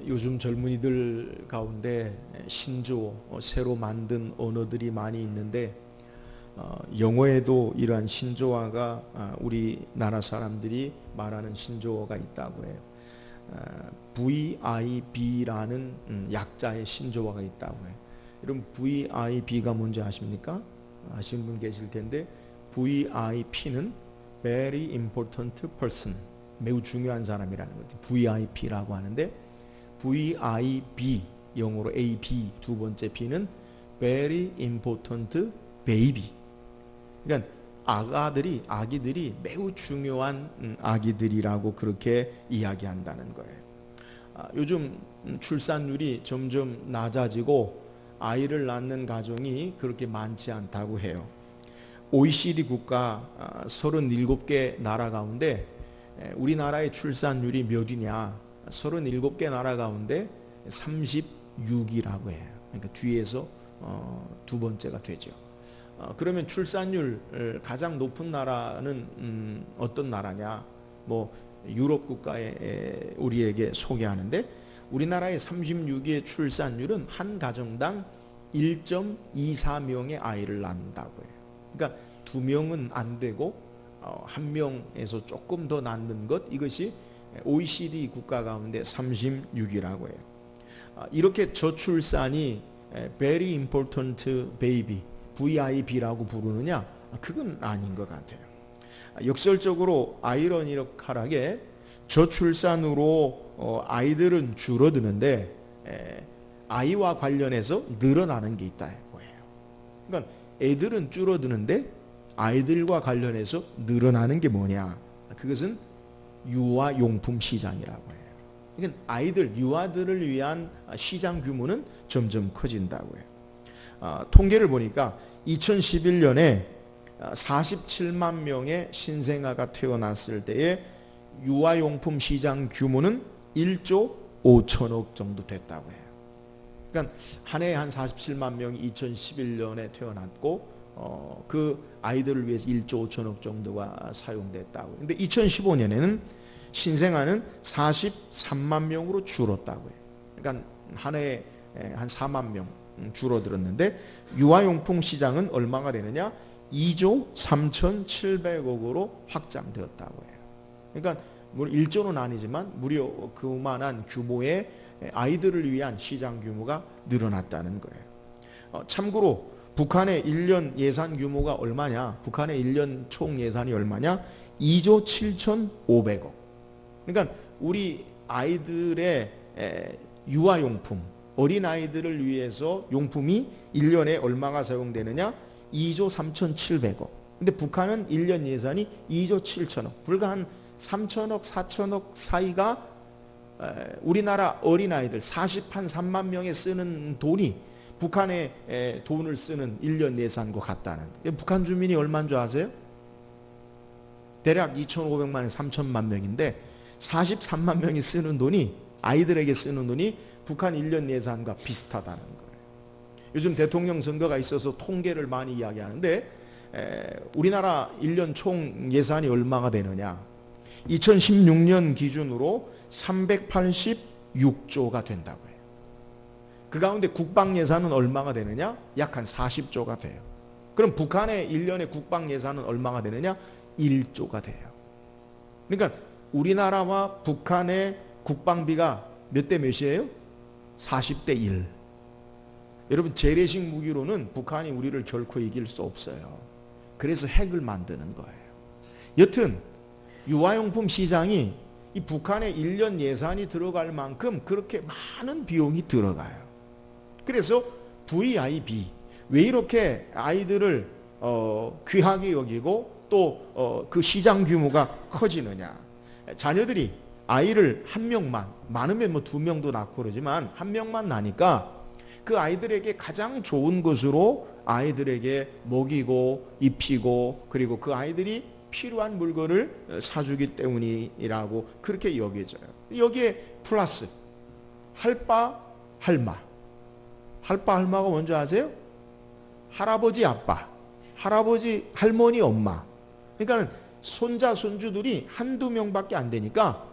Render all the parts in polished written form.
요즘 젊은이들 가운데 신조어, 새로 만든 언어들이 많이 있는데 영어에도 이러한 신조어가 우리나라 사람들이 말하는 신조어가 있다고 해요. VIB라는 약자의 신조어가 있다고 해요. 여러분 VIB가 뭔지 아십니까? 아시는 분 계실 텐데 VIP는 Very Important Person, 매우 중요한 사람이라는 거죠. VIP라고 하는데 VIB, 영어로 AB 두 번째 B는 Very Important Baby. 그러니까 아기들이 매우 중요한 아기들이라고 그렇게 이야기한다는 거예요. 요즘 출산율이 점점 낮아지고 아이를 낳는 가정이 그렇게 많지 않다고 해요. OECD 국가 37개 나라 가운데 우리나라의 출산율이 몇이냐? 37개 나라 가운데 36이라고 해요. 그러니까 뒤에서 두 번째가 되죠. 그러면 출산율 가장 높은 나라는 어떤 나라냐? 뭐 유럽 국가에 우리에게 소개하는데 우리나라의 36의 출산율은 한 가정당 1.24명의 아이를 낳는다고 해요. 그러니까 2명은 안 되고 1명에서 조금 더 낳는 것, 이것이 OECD 국가 가운데 36이라고 해요. 이렇게 저출산이 Very Important Baby, VIB라고 부르느냐? 그건 아닌 것 같아요. 역설적으로 아이러니컬하게 저출산으로 아이들은 줄어드는데 아이와 관련해서 늘어나는 게 있다고 해요. 그러니까 애들은 줄어드는데 아이들과 관련해서 늘어나는 게 뭐냐? 그것은 유아용품 시장이라고 해요. 그러니까 유아들을 위한 시장 규모는 점점 커진다고 해요. 통계를 보니까 2011년에 47만 명의 신생아가 태어났을 때에 유아용품 시장 규모는 1조 5천억 정도 됐다고 해요. 그러니까 한 해에 한 47만 명이 2011년에 태어났고 그 아이들을 위해서 1조 5천억 정도가 사용됐다고. 근데 2015년에는 신생아는 43만 명으로 줄었다고 해요. 그러니까 한 해에 한 4만 명 줄어들었는데 유아용품 시장은 얼마가 되느냐? 2조 3,700억으로 확장되었다고 해요. 그러니까 1조는 아니지만 무려 그만한 규모의 아이들을 위한 시장 규모가 늘어났다는 거예요. 참고로 북한의 1년 예산 규모가 얼마냐? 북한의 1년 총 예산이 얼마냐? 2조 7,500억. 그러니까 우리 아이들의 유아용품, 어린아이들을 위해서 용품이 1년에 얼마가 사용되느냐? 2조 3,700억. 근데 북한은 1년 예산이 2조 7천억. 불과 한 3천억, 4천억 사이가 우리나라 어린아이들 43만 명에 쓰는 돈이 북한의 돈을 쓰는 1년 예산과 같다는. 북한 주민이 얼마인 줄 아세요? 대략 2,500만에 3천만 명인데 43만 명이 쓰는 돈이, 아이들에게 쓰는 돈이 북한 1년 예산과 비슷하다는 거예요. 요즘 대통령 선거가 있어서 통계를 많이 이야기하는데 우리나라 1년 총 예산이 얼마가 되느냐? 2016년 기준으로 386조가 된다고 해요. 그 가운데 국방 예산은 얼마가 되느냐? 약 한 40조가 돼요. 그럼 북한의 1년의 국방 예산은 얼마가 되느냐? 1조가 돼요. 그러니까 우리나라와 북한의 국방비가 몇 대 몇이에요? 40대 1. 여러분, 재래식 무기로는 북한이 우리를 결코 이길 수 없어요. 그래서 핵을 만드는 거예요. 여튼 유아용품 시장이 이 북한의 1년 예산이 들어갈 만큼 그렇게 많은 비용이 들어가요. 그래서 VIB, 왜 이렇게 아이들을 귀하게 여기고 또 그 시장 규모가 커지느냐? 자녀들이 아이를 한 명만, 많으면 뭐 2명도 낳고 그러지만 한 명만 나니까 그 아이들에게 가장 좋은 것으로 아이들에게 먹이고 입히고 그리고 그 아이들이 필요한 물건을 사주기 때문이라고 그렇게 여겨져요. 여기에 플러스 할바 할마. 할바 할마가 뭔지 아세요? 할아버지 아빠, 할아버지 할머니 엄마. 그러니까 손자 손주들이 한두 명밖에 안 되니까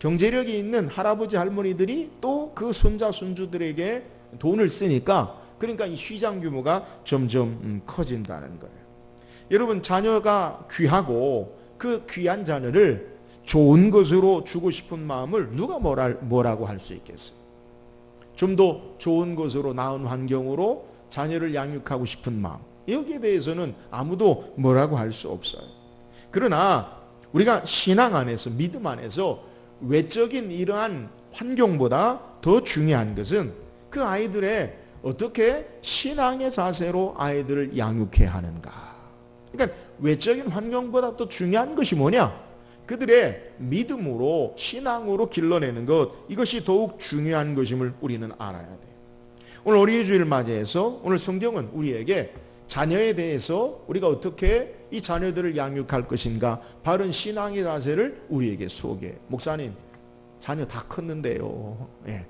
경제력이 있는 할아버지 할머니들이 또 그 손자 손주들에게 돈을 쓰니까 그러니까 이 시장 규모가 점점 커진다는 거예요. 여러분, 자녀가 귀하고 그 귀한 자녀를 좋은 것으로 주고 싶은 마음을 누가 뭐라고 할 수 있겠어요? 좀 더 좋은 것으로, 나은 환경으로 자녀를 양육하고 싶은 마음, 여기에 대해서는 아무도 뭐라고 할 수 없어요. 그러나 우리가 신앙 안에서, 믿음 안에서 외적인 이러한 환경보다 더 중요한 것은 그 아이들의 어떻게 신앙의 자세로 아이들을 양육해야 하는가. 그러니까 외적인 환경보다 더 중요한 것이 뭐냐? 그들의 믿음으로, 신앙으로 길러내는 것, 이것이 더욱 중요한 것임을 우리는 알아야 돼요. 오늘 어린이 주일을 맞이해서 오늘 성경은 우리에게 자녀에 대해서 우리가 어떻게 이 자녀들을 양육할 것인가, 바른 신앙의 자세를 우리에게 소개해. 목사님, 자녀 다 컸는데요. 예.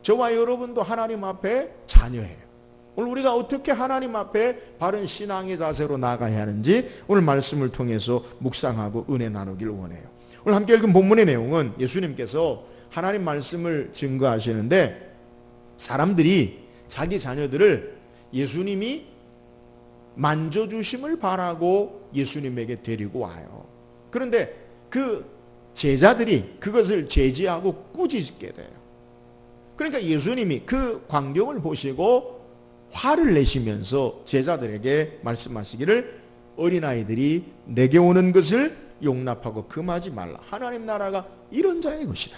저와 여러분도 하나님 앞에 자녀예요. 오늘 우리가 어떻게 하나님 앞에 바른 신앙의 자세로 나아가야 하는지 오늘 말씀을 통해서 묵상하고 은혜 나누길 원해요. 오늘 함께 읽은 본문의 내용은 예수님께서 하나님 말씀을 증거하시는데, 사람들이 자기 자녀들을 예수님이 만져주심을 바라고 예수님에게 데리고 와요. 그런데 그 제자들이 그것을 제지하고 꾸짖게 돼요. 그러니까 예수님이 그 광경을 보시고 화를 내시면서 제자들에게 말씀하시기를, 어린아이들이 내게 오는 것을 용납하고 금하지 말라. 하나님 나라가 이런 자의 것이다.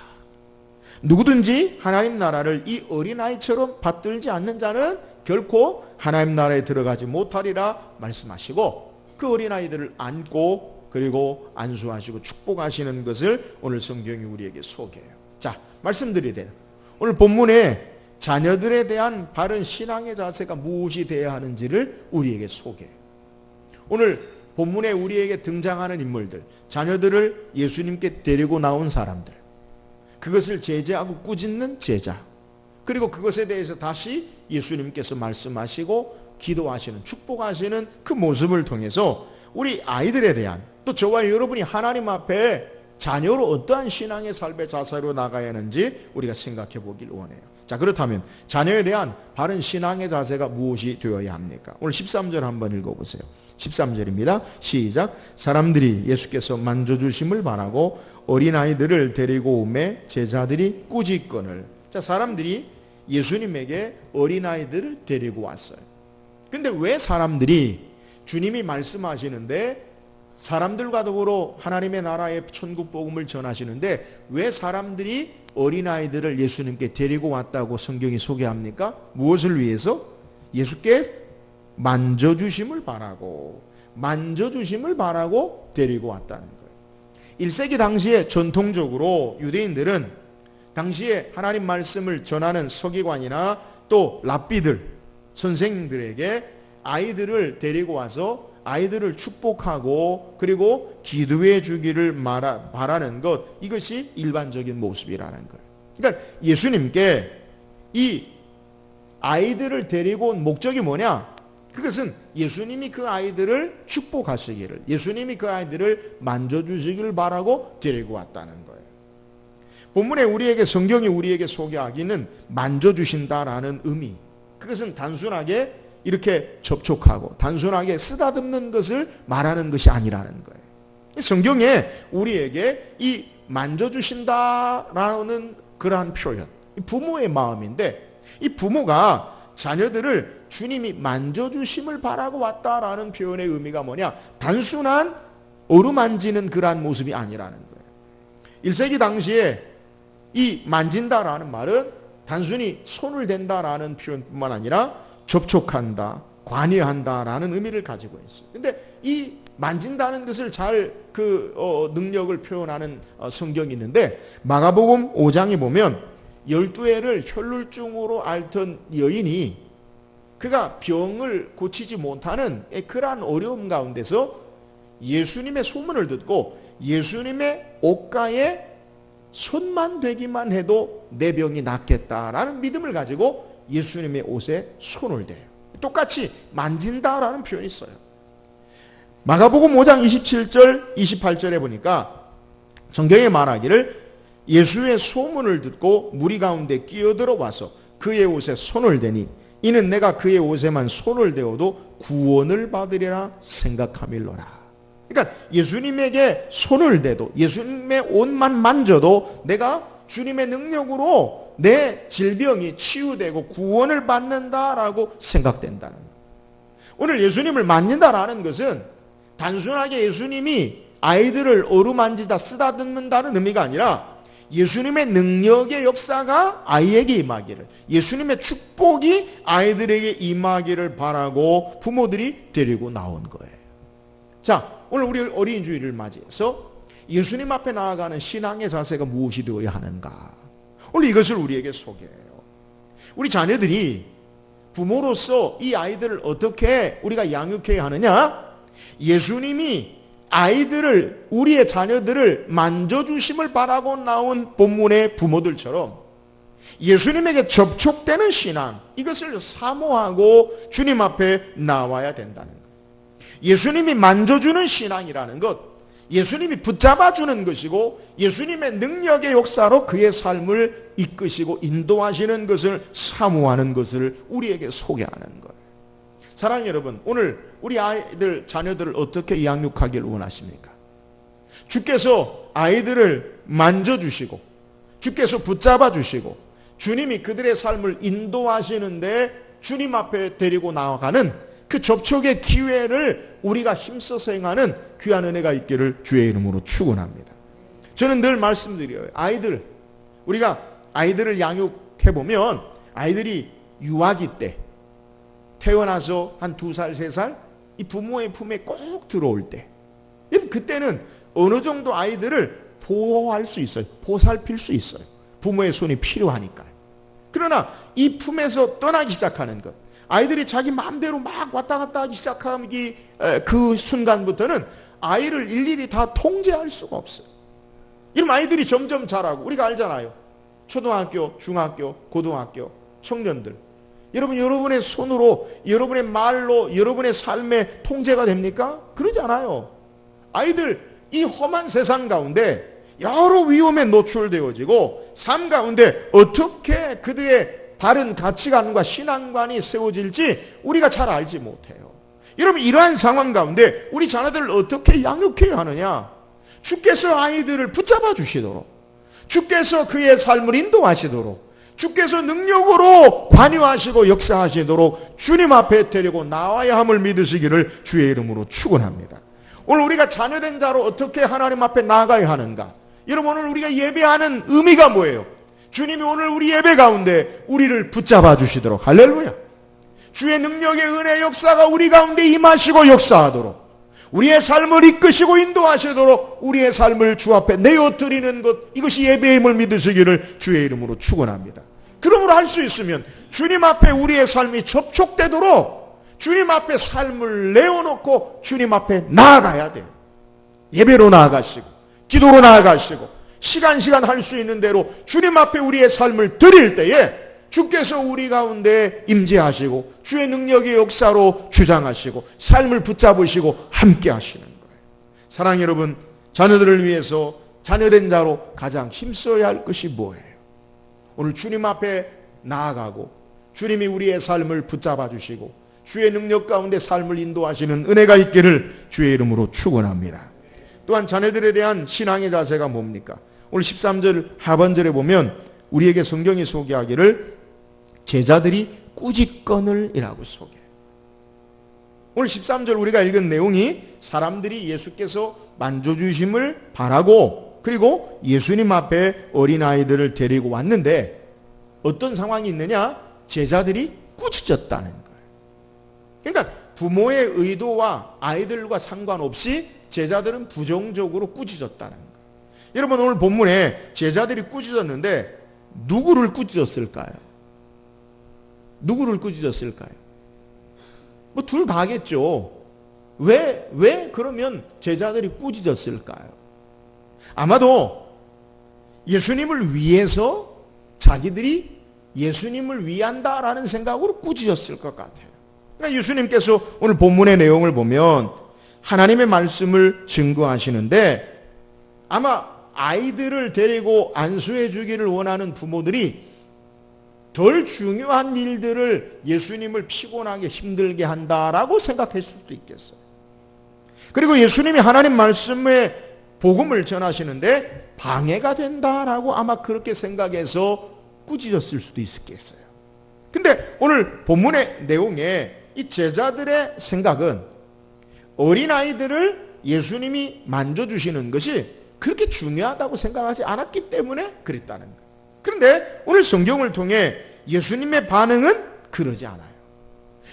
누구든지 하나님 나라를 이 어린아이처럼 받들지 않는 자는 결코 하나님 나라에 들어가지 못하리라 말씀하시고, 그 어린아이들을 안고 그리고 안수하시고 축복하시는 것을 오늘 성경이 우리에게 소개해요. 자, 말씀드리되 오늘 본문에 자녀들에 대한 바른 신앙의 자세가 무엇이 되어야 하는지를 우리에게 소개해요. 오늘 본문에 우리에게 등장하는 인물들, 자녀들을 예수님께 데리고 나온 사람들, 그것을 제재하고 꾸짖는 제자, 그리고 그것에 대해서 다시 예수님께서 말씀하시고 기도하시는, 축복하시는 그 모습을 통해서 우리 아이들에 대한, 또 저와 여러분이 하나님 앞에 자녀로 어떠한 신앙의 삶의 자세로 나가야 하는지 우리가 생각해 보길 원해요. 자, 그렇다면 자녀에 대한 바른 신앙의 자세가 무엇이 되어야 합니까? 오늘 13절 한번 읽어보세요. 13절입니다. 시작. 사람들이 예수께서 만져주심을 바라고 어린아이들을 데리고 오매 제자들이 꾸짖거늘. 자, 사람들이 예수님에게 어린아이들을 데리고 왔어요. 근데 왜 사람들이, 주님이 말씀하시는데 사람들과 더불어 하나님의 나라의 천국 복음을 전하시는데 왜 사람들이 어린아이들을 예수님께 데리고 왔다고 성경이 소개합니까? 무엇을 위해서? 예수께 만져주심을 바라고 데리고 왔다는 거예요. 1세기 당시에 전통적으로 유대인들은 당시에 하나님 말씀을 전하는 서기관이나 또 랍비들, 선생님들에게 아이들을 데리고 와서 아이들을 축복하고 그리고 기도해 주기를 바라는 것, 이것이 일반적인 모습이라는 거예요. 그러니까 예수님께 이 아이들을 데리고 온 목적이 뭐냐? 그것은 예수님이 그 아이들을 축복하시기를, 예수님이 그 아이들을 만져주시기를 바라고 데리고 왔다는 거예요. 본문에 우리에게, 성경이 우리에게 소개하기는 만져주신다라는 의미, 그것은 단순하게 이렇게 접촉하고 단순하게 쓰다듬는 것을 말하는 것이 아니라는 거예요. 성경에 우리에게 이 만져주신다라는 그러한 표현, 부모의 마음인데, 이 부모가 자녀들을 주님이 만져주심을 바라고 왔다라는 표현의 의미가 뭐냐? 단순한 어루만지는 그러한 모습이 아니라는 거예요. 1세기 당시에 이 만진다라는 말은 단순히 손을 댄다라는 표현뿐만 아니라 접촉한다, 관여한다라는 의미를 가지고 있어요. 근데 이 만진다는 것을 잘 능력을 표현하는 성경이 있는데, 마가복음 5장에 보면 12해를 혈루증으로 앓던 여인이 그가 병을 고치지 못하는 그러한 어려움 가운데서 예수님의 소문을 듣고 예수님의 옷가에 손만 대기만 해도 내 병이 낫겠다라는 믿음을 가지고 예수님의 옷에 손을 대요. 똑같이 만진다라는 표현이 있어요. 마가복음 5장 27절 28절에 보니까 성경에 말하기를 예수의 소문을 듣고 무리 가운데 끼어들어 와서 그의 옷에 손을 대니 이는 내가 그의 옷에만 손을 대어도 구원을 받으리라 생각함일로라. 그러니까 예수님에게 손을 대도, 예수님의 옷만 만져도 내가 주님의 능력으로 내 질병이 치유되고 구원을 받는다라고 생각된다는 거예요. 오늘 예수님을 만진다라는 것은 단순하게 예수님이 아이들을 어루만지다 쓰다듬는다는 의미가 아니라 예수님의 능력의 역사가 아이에게 임하기를, 예수님의 축복이 아이들에게 임하기를 바라고 부모들이 데리고 나온 거예요. 자, 오늘 우리 어린이 주일을 맞이해서 예수님 앞에 나아가는 신앙의 자세가 무엇이 되어야 하는가? 오늘 이것을 우리에게 소개해요. 우리 자녀들이 부모로서 이 아이들을 어떻게 우리가 양육해야 하느냐? 예수님이 아이들을, 우리의 자녀들을 만져주심을 바라고 나온 본문의 부모들처럼 예수님에게 접촉되는 신앙, 이것을 사모하고 주님 앞에 나와야 된다는 것. 예수님이 만져주는 신앙이라는 것, 예수님이 붙잡아주는 것이고 예수님의 능력의 역사로 그의 삶을 이끄시고 인도하시는 것을 사모하는 것을 우리에게 소개하는 거예요. 사랑하는 여러분, 오늘 우리 아이들, 자녀들을 어떻게 양육하기를 원하십니까? 주께서 아이들을 만져주시고 주께서 붙잡아주시고 주님이 그들의 삶을 인도하시는데 주님 앞에 데리고 나아가는 그 접촉의 기회를 우리가 힘써서 행하는 귀한 은혜가 있기를 주의 이름으로 축원합니다. 저는 늘 말씀드려요. 우리가 아이들을 양육해보면 아이들이 유아기 때 태어나서 한 2살, 3살 이 부모의 품에 꼭 들어올 때, 그때는 어느 정도 아이들을 보호할 수 있어요. 보살필 수 있어요. 부모의 손이 필요하니까. 그러나 이 품에서 떠나기 시작하는 것, 아이들이 자기 마음대로 막 왔다 갔다 하기 시작하기 그 순간부터는 아이를 일일이 다 통제할 수가 없어요. 이런 아이들이 점점 자라고, 우리가 알잖아요. 초등학교, 중학교, 고등학교, 청년들, 여러분의 손으로, 여러분의 말로, 여러분의 삶에 통제가 됩니까? 그러지 않아요. 아이들 이 험한 세상 가운데 여러 위험에 노출되어지고 삶 가운데 어떻게 그들의 바른 가치관과 신앙관이 세워질지 우리가 잘 알지 못해요. 여러분, 이러한 상황 가운데 우리 자녀들을 어떻게 양육해야 하느냐? 주께서 아이들을 붙잡아 주시도록, 주께서 그의 삶을 인도하시도록, 주께서 능력으로 관여하시고 역사하시도록 주님 앞에 데리고 나와야 함을 믿으시기를 주의 이름으로 축원합니다. 오늘 우리가 자녀된 자로 어떻게 하나님 앞에 나아가야 하는가? 여러분, 오늘 우리가 예배하는 의미가 뭐예요? 주님이 오늘 우리 예배 가운데 우리를 붙잡아 주시도록, 할렐루야, 주의 능력의 은혜 역사가 우리 가운데 임하시고 역사하도록, 우리의 삶을 이끄시고 인도하시도록 우리의 삶을 주 앞에 내어드리는 것, 이것이 예배임을 믿으시기를 주의 이름으로 축원합니다. 그러므로 할 수 있으면 주님 앞에 우리의 삶이 접촉되도록 주님 앞에 삶을 내어놓고 주님 앞에 나아가야 돼요. 예배로 나아가시고 기도로 나아가시고 시간 할 수 있는 대로 주님 앞에 우리의 삶을 드릴 때에 주께서 우리 가운데 임재하시고 주의 능력의 역사로 주장하시고 삶을 붙잡으시고 함께 하시는 거예요. 사랑하는 여러분, 자녀들을 위해서 자녀된 자로 가장 힘써야 할 것이 뭐예요? 오늘 주님 앞에 나아가고 주님이 우리의 삶을 붙잡아 주시고 주의 능력 가운데 삶을 인도하시는 은혜가 있기를 주의 이름으로 축원합니다. 또한 자녀들에 대한 신앙의 자세가 뭡니까? 오늘 13절 하반절에 보면 우리에게 성경이 소개하기를 제자들이 꾸짖거늘 이라고 소개해요. 오늘 13절 우리가 읽은 내용이 사람들이 예수께서 만져주심을 바라고 그리고 예수님 앞에 어린아이들을 데리고 왔는데 어떤 상황이 있느냐? 제자들이 꾸짖었다는 거예요. 그러니까 부모의 의도와 아이들과 상관없이 제자들은 부정적으로 꾸짖었다는 거예요. 여러분, 오늘 본문에 제자들이 꾸짖었는데 누구를 꾸짖었을까요? 누구를 꾸짖었을까요? 뭐 둘 다겠죠. 왜 그러면 제자들이 꾸짖었을까요? 아마도 예수님을 위해서 자기들이 예수님을 위한다라는 생각으로 꾸짖었을 것 같아요. 그러니까 예수님께서 오늘 본문의 내용을 보면 하나님의 말씀을 증거하시는데 아마 아이들을 데리고 안수해 주기를 원하는 부모들이 덜 중요한 일들을 예수님을 피곤하게 힘들게 한다라고 생각했을 수도 있겠어요. 그리고 예수님이 하나님 말씀의 복음을 전하시는데 방해가 된다라고 아마 그렇게 생각해서 꾸짖었을 수도 있겠어요. 근데 오늘 본문의 내용에 이 제자들의 생각은 어린아이들을 예수님이 만져주시는 것이 그렇게 중요하다고 생각하지 않았기 때문에 그랬다는 거예요. 그런데 오늘 성경을 통해 예수님의 반응은 그러지 않아요.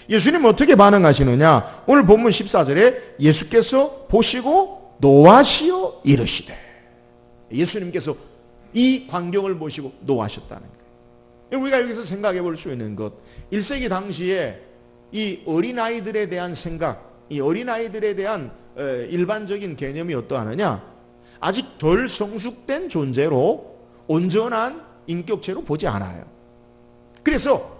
예수님 어떻게 반응하시느냐? 오늘 본문 14절에 예수께서 보시고 노하시어 이르시되, 예수님께서 이 광경을 보시고 노하셨다는 거예요. 우리가 여기서 생각해 볼 수 있는 것, 1세기 당시에 이 어린아이들에 대한 생각, 이 어린아이들에 대한 일반적인 개념이 어떠하느냐? 아직 덜 성숙된 존재로 온전한 인격체로 보지 않아요. 그래서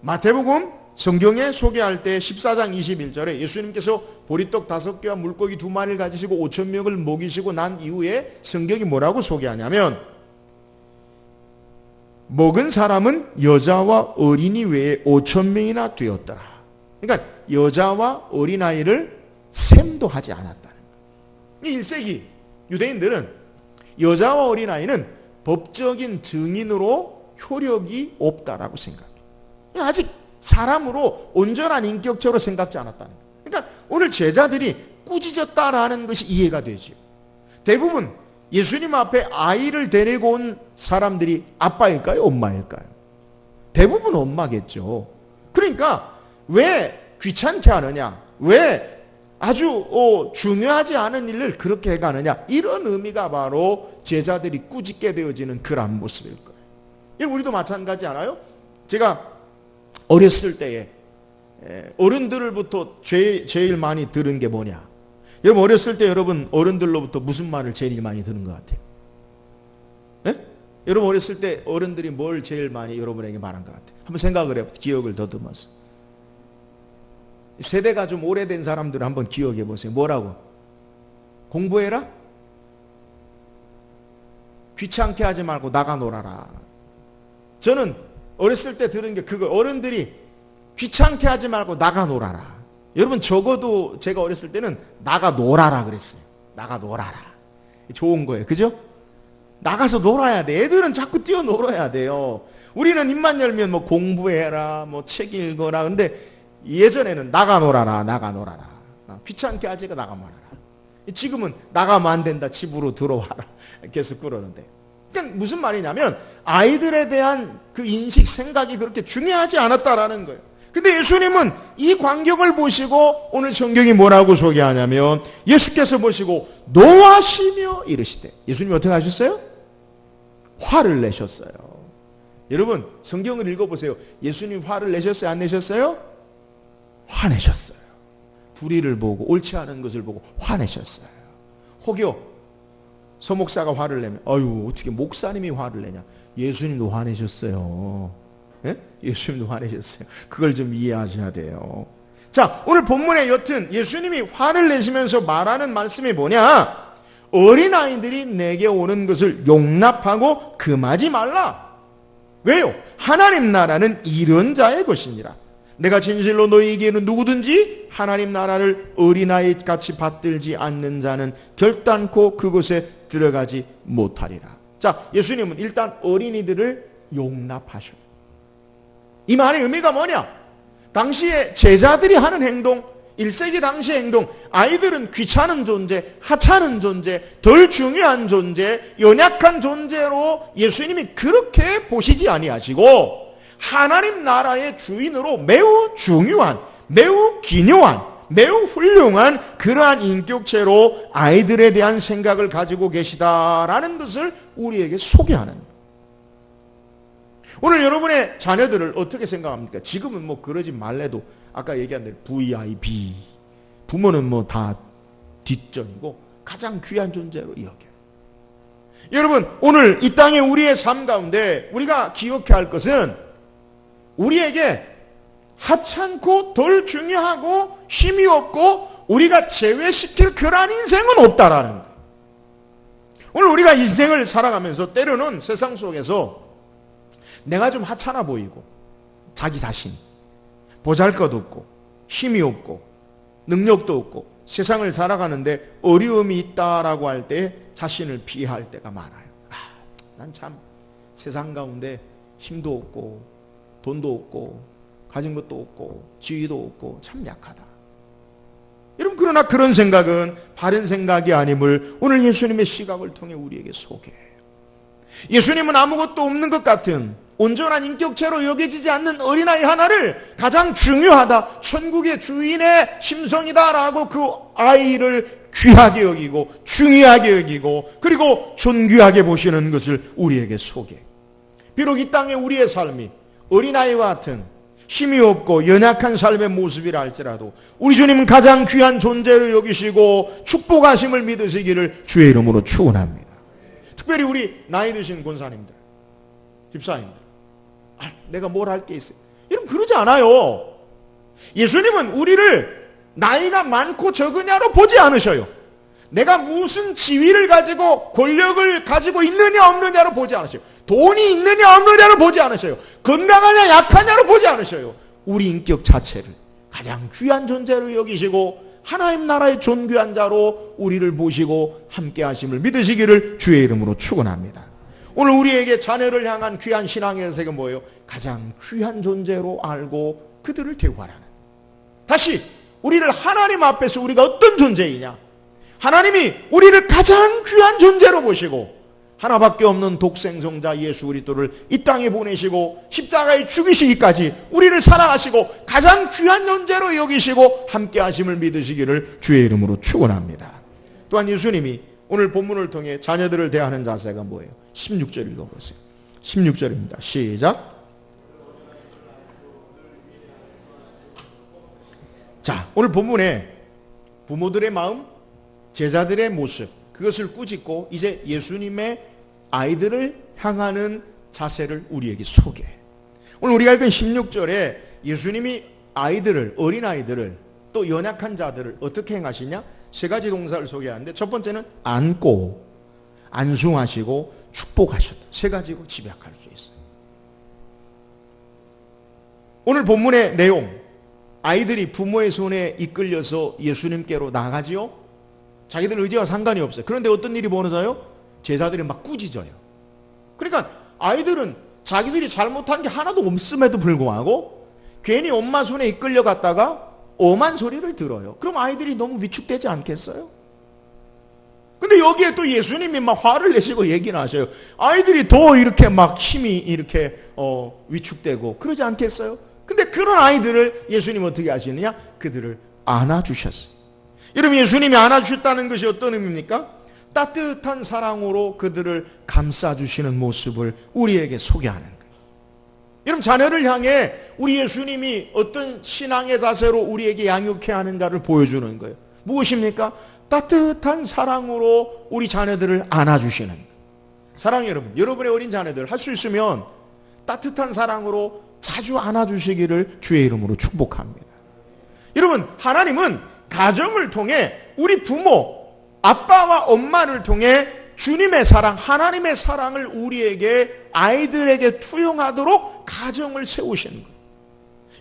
마태복음 성경에 소개할 때 14장 21절에 예수님께서 보리떡 5개와 물고기 2마리를 가지시고 5,000명을 먹이시고 난 이후에 성경이 뭐라고 소개하냐면, 먹은 사람은 여자와 어린이 외에 5,000명이나 되었더라. 그러니까 여자와 어린아이를 셈도 하지 않았다는 거예요. 1세기 유대인들은 여자와 어린아이는 법적인 증인으로 효력이 없다라고 생각해요. 아직 사람으로 온전한 인격체로 생각지 않았다는 거예요. 그러니까 오늘 제자들이 꾸짖었다라는 것이 이해가 되죠. 대부분 예수님 앞에 아이를 데리고 온 사람들이 아빠일까요? 엄마일까요? 대부분 엄마겠죠. 그러니까 왜 귀찮게 하느냐? 왜 아주 중요하지 않은 일을 그렇게 해가느냐? 이런 의미가 바로 제자들이 꾸짖게 되어지는 그런 모습일 거예요. 우리도 마찬가지 않아요? 제가 어렸을 때에 어른들로부터 제일 많이 들은 게 뭐냐? 여러분 어렸을 때 여러분 어른들로부터 무슨 말을 제일 많이 들은 것 같아요? 네? 여러분 어렸을 때 어른들이 뭘 제일 많이 여러분에게 말한 것 같아요? 한번 생각을 해보세요. 기억을 더듬어서. 세대가 좀 오래된 사람들을 한번 기억해 보세요. 뭐라고? 공부해라? 귀찮게 하지 말고 나가 놀아라. 저는 어렸을 때 들은 게 그거, 어른들이 귀찮게 하지 말고 나가 놀아라. 여러분 적어도 제가 어렸을 때는 나가 놀아라 그랬어요. 나가 놀아라. 좋은 거예요. 그죠? 나가서 놀아야 돼. 애들은 자꾸 뛰어놀아야 돼요. 우리는 입만 열면 뭐 공부해라, 뭐 책 읽어라. 근데 예전에는 나가 놀아라, 나가 놀아라. 귀찮게 하지가 나가 말아라. 지금은 나가면 안 된다, 집으로 들어와라. 계속 그러는데. 그러니까 무슨 말이냐면 아이들에 대한 그 인식, 생각이 그렇게 중요하지 않았다라는 거예요. 근데 예수님은 이 광경을 보시고 오늘 성경이 뭐라고 소개하냐면 예수께서 보시고 노하시며 이르시되, 예수님이 어떻게 하셨어요? 화를 내셨어요. 여러분 성경을 읽어보세요. 예수님 화를 내셨어요? 안 내셨어요? 화내셨어요. 불의를 보고 옳지 않은 것을 보고 화내셨어요. 혹여 서목사가 화를 내면 아유 어떻게 목사님이 화를 내냐? 예수님도 화내셨어요. 예? 예수님도 화내셨어요. 그걸 좀 이해하셔야 돼요. 자, 오늘 본문에 여튼 예수님이 화를 내시면서 말하는 말씀이 뭐냐? 어린아이들이 내게 오는 것을 용납하고 금하지 말라. 왜요? 하나님 나라는 이런 자의 것이니라. 내가 진실로 너희에게는 누구든지 하나님 나라를 어린아이 같이 받들지 않는 자는 결단코 그곳에 들어가지 못하리라. 자, 예수님은 일단 어린이들을 용납하셔요. 이 말의 의미가 뭐냐? 당시에 제자들이 하는 행동, 1세기 당시의 행동, 아이들은 귀찮은 존재, 하찮은 존재, 덜 중요한 존재, 연약한 존재로 예수님이 그렇게 보시지 아니하시고 하나님 나라의 주인으로 매우 중요한, 매우 기묘한, 매우 훌륭한 그러한 인격체로 아이들에 대한 생각을 가지고 계시다라는 것을 우리에게 소개하는 거예요. 오늘 여러분의 자녀들을 어떻게 생각합니까? 지금은 뭐 그러지 말래도 아까 얘기한 대로 VIP, 부모는 뭐 다 뒷전이고 가장 귀한 존재로 여겨요. 여러분 오늘 이 땅에 우리의 삶 가운데 우리가 기억해야 할 것은 우리에게 하찮고 덜 중요하고 힘이 없고 우리가 제외시킬 그러한 인생은 없다라는 거예요. 오늘 우리가 인생을 살아가면서 때로는 세상 속에서 내가 좀 하찮아 보이고 자기 자신 보잘것없고 힘이 없고 능력도 없고 세상을 살아가는데 어려움이 있다라고 할 때 자신을 비하할 때가 많아요. 난 참 세상 가운데 힘도 없고 돈도 없고 가진 것도 없고 지위도 없고 참 약하다. 여러분, 그러나 그런 생각은 바른 생각이 아님을 오늘 예수님의 시각을 통해 우리에게 소개해요. 예수님은 아무것도 없는 것 같은 온전한 인격체로 여겨지지 않는 어린아이 하나를 가장 중요하다, 천국의 주인의 심성이다라고 그 아이를 귀하게 여기고 중요하게 여기고 그리고 존귀하게 보시는 것을 우리에게 소개해요. 비록 이 땅에 우리의 삶이 어린아이와 같은 힘이 없고 연약한 삶의 모습이라 할지라도 우리 주님은 가장 귀한 존재로 여기시고 축복하심을 믿으시기를 주의 이름으로 축원합니다. 특별히 우리 나이 드신 권사님들, 집사님들, 내가 뭘 할 게 있어요, 여러분 그러지 않아요. 예수님은 우리를 나이가 많고 적으냐로 보지 않으셔요. 내가 무슨 지위를 가지고 권력을 가지고 있느냐 없느냐로 보지 않으셔요. 돈이 있느냐 없느냐로 보지 않으셔요. 건강하냐 약하냐로 보지 않으셔요. 우리 인격 자체를 가장 귀한 존재로 여기시고 하나님 나라의 존귀한 자로 우리를 보시고 함께 하심을 믿으시기를 주의 이름으로 축원합니다. 오늘 우리에게 자녀를 향한 귀한 신앙의 연색은 뭐예요? 가장 귀한 존재로 알고 그들을 대우하라는. 다시 우리를 하나님 앞에서 우리가 어떤 존재이냐, 하나님이 우리를 가장 귀한 존재로 보시고 하나밖에 없는 독생성자 예수 그리스도를 이 땅에 보내시고 십자가에 죽이시기까지 우리를 사랑하시고 가장 귀한 존재로 여기시고 함께 하심을 믿으시기를 주의 이름으로 축원합니다. 또한 예수님이 오늘 본문을 통해 자녀들을 대하는 자세가 뭐예요? 16절 읽어보세요. 16절입니다. 시작. 자, 오늘 본문에 부모들의 마음, 제자들의 모습, 그것을 꾸짖고 이제 예수님의 아이들을 향하는 자세를 우리에게 소개해. 오늘 우리가 읽은 16절에 예수님이 아이들을, 어린아이들을 또 연약한 자들을 어떻게 행하시냐? 세 가지 동사를 소개하는데 첫 번째는 안고, 안숭하시고 축복하셨다. 세 가지로 집약할 수 있어요. 오늘 본문의 내용, 아이들이 부모의 손에 이끌려서 예수님께로 나가지요. 자기들 의지와 상관이 없어요. 그런데 어떤 일이 벌어져요? 제자들이 막 꾸짖어요. 그러니까 아이들은 자기들이 잘못한 게 하나도 없음에도 불구하고 괜히 엄마 손에 이끌려갔다가 엄한 소리를 들어요. 그럼 아이들이 너무 위축되지 않겠어요? 근데 여기에 또 예수님이 막 화를 내시고 얘기를 하셔요. 아이들이 더 이렇게 막 힘이 이렇게 위축되고 그러지 않겠어요? 근데 그런 아이들을 예수님이 어떻게 하시느냐? 그들을 안아주셨어요. 여러분, 예수님이 안아주셨다는 것이 어떤 의미입니까? 따뜻한 사랑으로 그들을 감싸주시는 모습을 우리에게 소개하는 거예요. 여러분, 자녀를 향해 우리 예수님이 어떤 신앙의 자세로 우리에게 양육해야 하는가를 보여주는 거예요. 무엇입니까? 따뜻한 사랑으로 우리 자녀들을 안아주시는 거예요. 사랑해요, 여러분. 여러분의 어린 자녀들 할 수 있으면 따뜻한 사랑으로 자주 안아주시기를 주의 이름으로 축복합니다. 여러분, 하나님은 가정을 통해 우리 부모, 아빠와 엄마를 통해 주님의 사랑, 하나님의 사랑을 우리에게, 아이들에게 투영하도록 가정을 세우시는 거예요.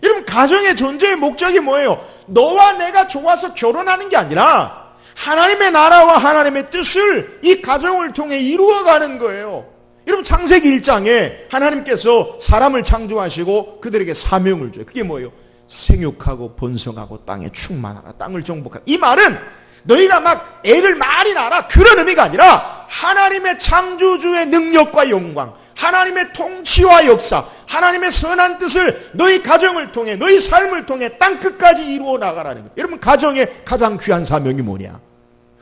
여러분, 가정의 존재의 목적이 뭐예요? 너와 내가 좋아서 결혼하는 게 아니라 하나님의 나라와 하나님의 뜻을 이 가정을 통해 이루어가는 거예요. 여러분, 창세기 1장에 하나님께서 사람을 창조하시고 그들에게 사명을 줘요. 그게 뭐예요? 생육하고 번성하고 땅에 충만하라, 땅을 정복하라. 이 말은 너희가 막 애를 많이 낳아라, 그런 의미가 아니라 하나님의 창조주의 능력과 영광, 하나님의 통치와 역사, 하나님의 선한 뜻을 너희 가정을 통해, 너희 삶을 통해 땅끝까지 이루어 나가라는 거예요. 여러분, 가정의 가장 귀한 사명이 뭐냐?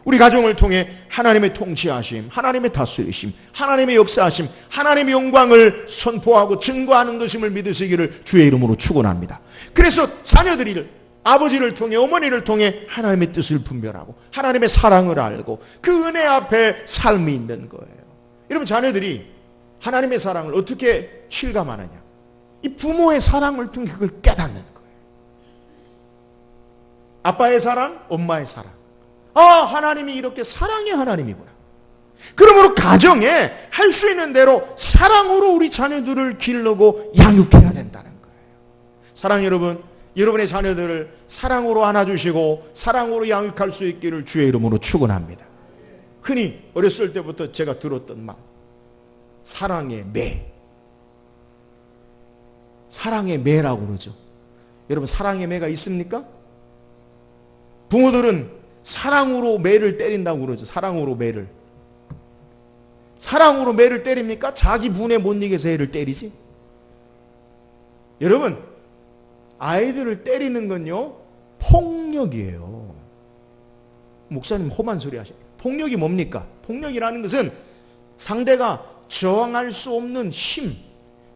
우리 가정을 통해 하나님의 통치하심, 하나님의 다스리심, 하나님의 역사하심, 하나님의 영광을 선포하고 증거하는 것임을 믿으시기를 주의 이름으로 축원합니다. 그래서 자녀들이 아버지를 통해, 어머니를 통해 하나님의 뜻을 분별하고 하나님의 사랑을 알고 그 은혜 앞에 삶이 있는 거예요. 여러분, 자녀들이 하나님의 사랑을 어떻게 실감하느냐? 이 부모의 사랑을 통해 그걸 깨닫는 거예요. 아빠의 사랑, 엄마의 사랑. 아, 하나님이 이렇게 사랑의 하나님이구나. 그러므로 가정에 할 수 있는 대로 사랑으로 우리 자녀들을 기르고 양육해야 된다는 거예요. 사랑 여러분, 여러분의 자녀들을 사랑으로 안아주시고 사랑으로 양육할 수 있기를 주의 이름으로 축원합니다. 흔히 어렸을 때부터 제가 들었던 말, 사랑의 매. 사랑의 매라고 그러죠. 여러분, 사랑의 매가 있습니까? 부모들은 사랑으로 매를 때린다고 그러죠. 사랑으로 매를. 사랑으로 매를 때립니까? 자기 분에 못 이겨서 애를 때리지. 여러분, 아이들을 때리는 건요, 폭력이에요. 목사님 험한 소리 하시네. 폭력이 뭡니까? 폭력이라는 것은 상대가 저항할 수 없는 힘,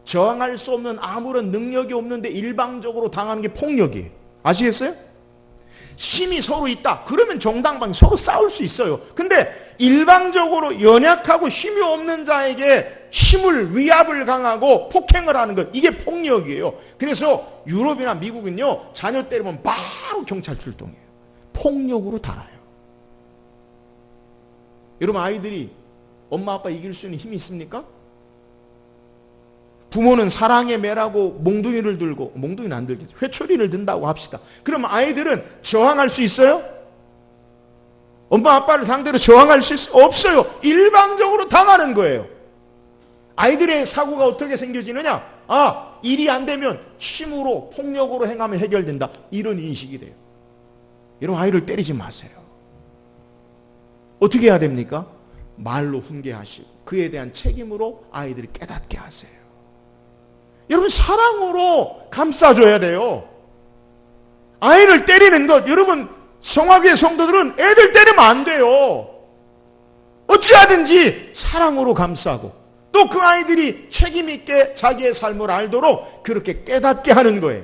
저항할 수 없는 아무런 능력이 없는데 일방적으로 당하는 게 폭력이에요. 아시겠어요? 힘이 서로 있다. 그러면 정당방 서로 싸울 수 있어요. 근데 일방적으로 연약하고 힘이 없는 자에게 힘을, 위압을 강하고 폭행을 하는 것, 이게 폭력이에요. 그래서 유럽이나 미국은요, 자녀 때리면 바로 경찰 출동해요. 폭력으로 달아요. 여러분, 아이들이 엄마 아빠 이길 수 있는 힘이 있습니까? 부모는 사랑의 매라고 몽둥이를 들고, 몽둥이는 안 들겠죠, 회초리를 든다고 합시다. 그럼 아이들은 저항할 수 있어요? 엄마 아빠를 상대로 저항할 수 있어요? 없어요. 일방적으로 당하는 거예요. 아이들의 사고가 어떻게 생겨지느냐? 아, 일이 안 되면 힘으로, 폭력으로 행하면 해결된다, 이런 인식이 돼요. 여러분, 아이를 때리지 마세요. 어떻게 해야 됩니까? 말로 훈계하시고 그에 대한 책임으로 아이들이 깨닫게 하세요. 여러분, 사랑으로 감싸줘야 돼요. 아이를 때리는 것, 여러분, 성화교회 성도들은 애들 때리면 안 돼요. 어찌하든지 사랑으로 감싸고 또 그 아이들이 책임있게 자기의 삶을 알도록 그렇게 깨닫게 하는 거예요.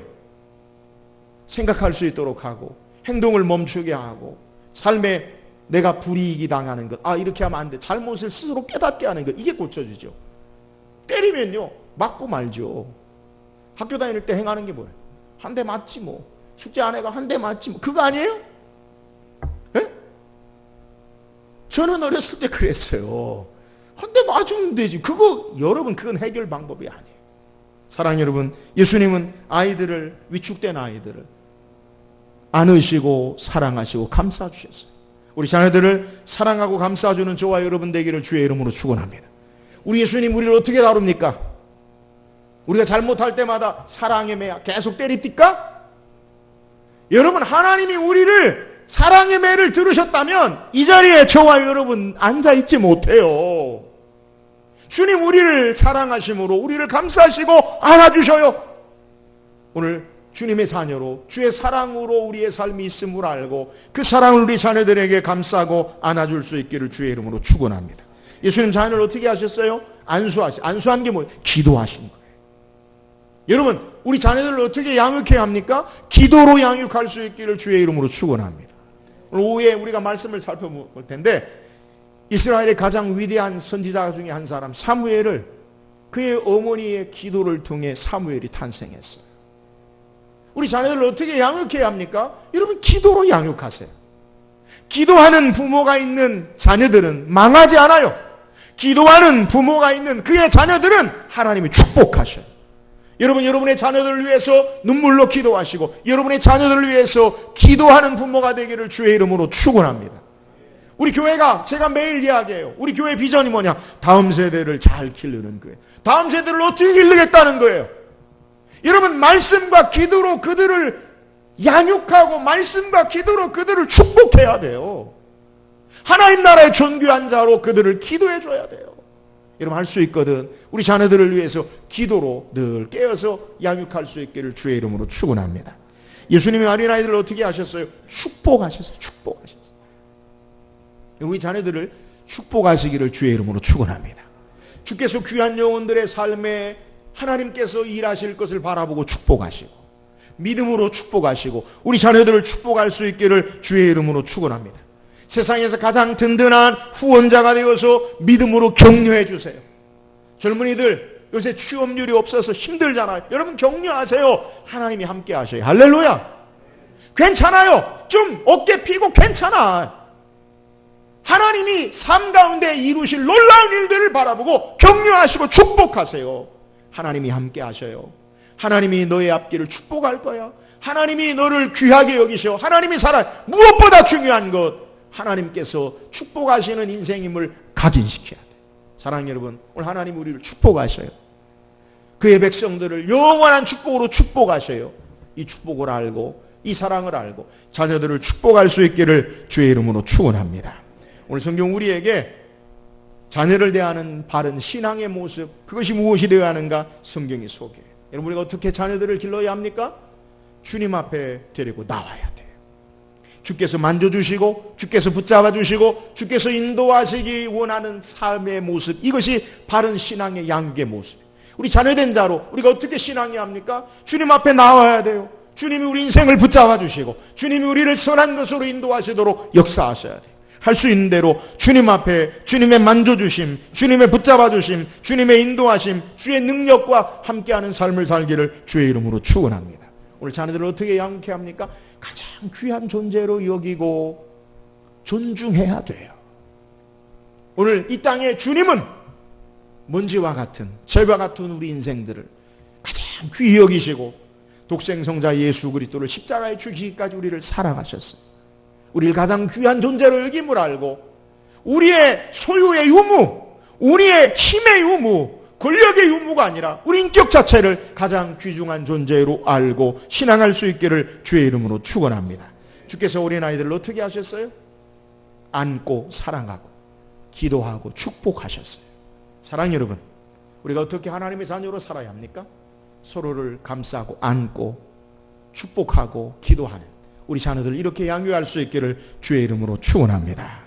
생각할 수 있도록 하고 행동을 멈추게 하고 삶에 내가 불이익이 당하는 것, 아, 이렇게 하면 안 돼, 잘못을 스스로 깨닫게 하는 것, 이게 고쳐주죠. 때리면요, 맞고 말죠. 학교 다닐 때 행하는 게 뭐예요? 한 대 맞지 뭐. 숙제 안 해가 한 대 맞지 뭐. 그거 아니에요? 예? 저는 어렸을 때 그랬어요. 한 대 맞으면 되지. 그거, 여러분, 그건 해결 방법이 아니에요. 사랑 여러분, 예수님은 아이들을, 위축된 아이들을 안으시고 사랑하시고 감싸주셨어요. 우리 자녀들을 사랑하고 감싸주는 저와 여러분 되기를 주의 이름으로 축원합니다. 우리 예수님 우리를 어떻게 다룹니까? 우리가 잘못할 때마다 사랑의 매야 계속 때립니까? 여러분, 하나님이 우리를 사랑의 매를 들으셨다면 이 자리에 저와 여러분 앉아있지 못해요. 주님 우리를 사랑하심으로 우리를 감싸시고 안아주셔요. 오늘 주님의 자녀로 주의 사랑으로 우리의 삶이 있음을 알고 그 사랑을 우리 자녀들에게 감싸고 안아줄 수 있기를 주의 이름으로 축원합니다. 예수님 자녀를 어떻게 하셨어요? 안수한 게 뭐예요? 기도하신 거예요. 여러분, 우리 자녀들을 어떻게 양육해야 합니까? 기도로 양육할 수 있기를 주의 이름으로 축원합니다. 오늘 오후에 우리가 말씀을 살펴볼 텐데, 이스라엘의 가장 위대한 선지자 중에 한 사람 사무엘을, 그의 어머니의 기도를 통해 사무엘이 탄생했어요. 우리 자녀들을 어떻게 양육해야 합니까? 여러분, 기도로 양육하세요. 기도하는 부모가 있는 자녀들은 망하지 않아요. 기도하는 부모가 있는 그의 자녀들은 하나님이 축복하셔요. 여러분, 여러분의 자녀들을 위해서 눈물로 기도하시고 여러분의 자녀들을 위해서 기도하는 부모가 되기를 주의 이름으로 축원합니다. 우리 교회가, 제가 매일 이야기해요. 우리 교회 비전이 뭐냐? 다음 세대를 잘 기르는 교회. 다음 세대를 어떻게 기르겠다는 거예요? 여러분, 말씀과 기도로 그들을 양육하고 말씀과 기도로 그들을 축복해야 돼요. 하나님 나라의 존귀한 자로 그들을 기도해 줘야 돼요. 여러분, 할 수 있거든. 우리 자녀들을 위해서 기도로 늘 깨어서 양육할 수 있기를 주의 이름으로 축원합니다. 예수님이 어린아이들을 어떻게 하셨어요? 축복하셨어요. 축복하셨어요. 우리 자녀들을 축복하시기를 주의 이름으로 축원합니다. 주께서 귀한 영혼들의 삶에 하나님께서 일하실 것을 바라보고 축복하시고 믿음으로 축복하시고 우리 자녀들을 축복할 수 있기를 주의 이름으로 축원합니다. 세상에서 가장 든든한 후원자가 되어서 믿음으로 격려해 주세요. 젊은이들 요새 취업률이 없어서 힘들잖아요. 여러분, 격려하세요. 하나님이 함께 하셔요. 할렐루야. 괜찮아요. 좀 어깨 피고 괜찮아. 하나님이 우리 삶 가운데 이루실 놀라운 일들을 바라보고 격려하시고 축복하세요. 하나님이 함께 하셔요. 하나님이 너의 앞길을 축복할 거야. 하나님이 너를 귀하게 여기셔. 하나님이 무엇보다 중요한 것, 하나님께서 축복하시는 인생임을 각인시켜야 돼. 사랑하는 여러분, 오늘 하나님 우리를 축복하셔요. 그의 백성들을 영원한 축복으로 축복하셔요. 이 축복을 알고 이 사랑을 알고 자녀들을 축복할 수 있기를 주의 이름으로 축원합니다. 오늘 성경 우리에게 자녀를 대하는 바른 신앙의 모습, 그것이 무엇이 되어야 하는가 성경이 소개해요. 여러분, 우리가 어떻게 자녀들을 길러야 합니까? 주님 앞에 데리고 나와야 돼요. 주께서 만져주시고 주께서 붙잡아주시고 주께서 인도하시기 원하는 삶의 모습, 이것이 바른 신앙의 양육의 모습이에요. 우리 자녀된 자로 우리가 어떻게 신앙이 합니까? 주님 앞에 나와야 돼요. 주님이 우리 인생을 붙잡아 주시고 주님이 우리를 선한 것으로 인도하시도록 역사하셔야 돼요. 할 수 있는 대로 주님 앞에 주님의 만져주심, 주님의 붙잡아주심, 주님의 인도하심, 주의 능력과 함께하는 삶을 살기를 주의 이름으로 축원합니다. 오늘 자녀들을 어떻게 양육해야 합니까? 가장 귀한 존재로 여기고 존중해야 돼요. 오늘 이 땅에 주님은 먼지와 같은, 젤과 같은 우리 인생들을 가장 귀히 여기시고 독생성자 예수 그리스도를 십자가에 죽이기까지 우리를 사랑하셨어요. 우리를 가장 귀한 존재로 여김을 알고 우리의 소유의 유무, 우리의 힘의 유무, 권력의 유무가 아니라 우리 인격 자체를 가장 귀중한 존재로 알고 신앙할 수 있기를 주의 이름으로 축원합니다. 주께서 어린아이들을 어떻게 하셨어요? 안고 사랑하고 기도하고 축복하셨어요. 사랑하는 여러분, 우리가 어떻게 하나님의 자녀로 살아야 합니까? 서로를 감싸고 안고 축복하고 기도하는 우리 자녀들 이렇게 양육할 수 있기를 주의 이름으로 축원합니다.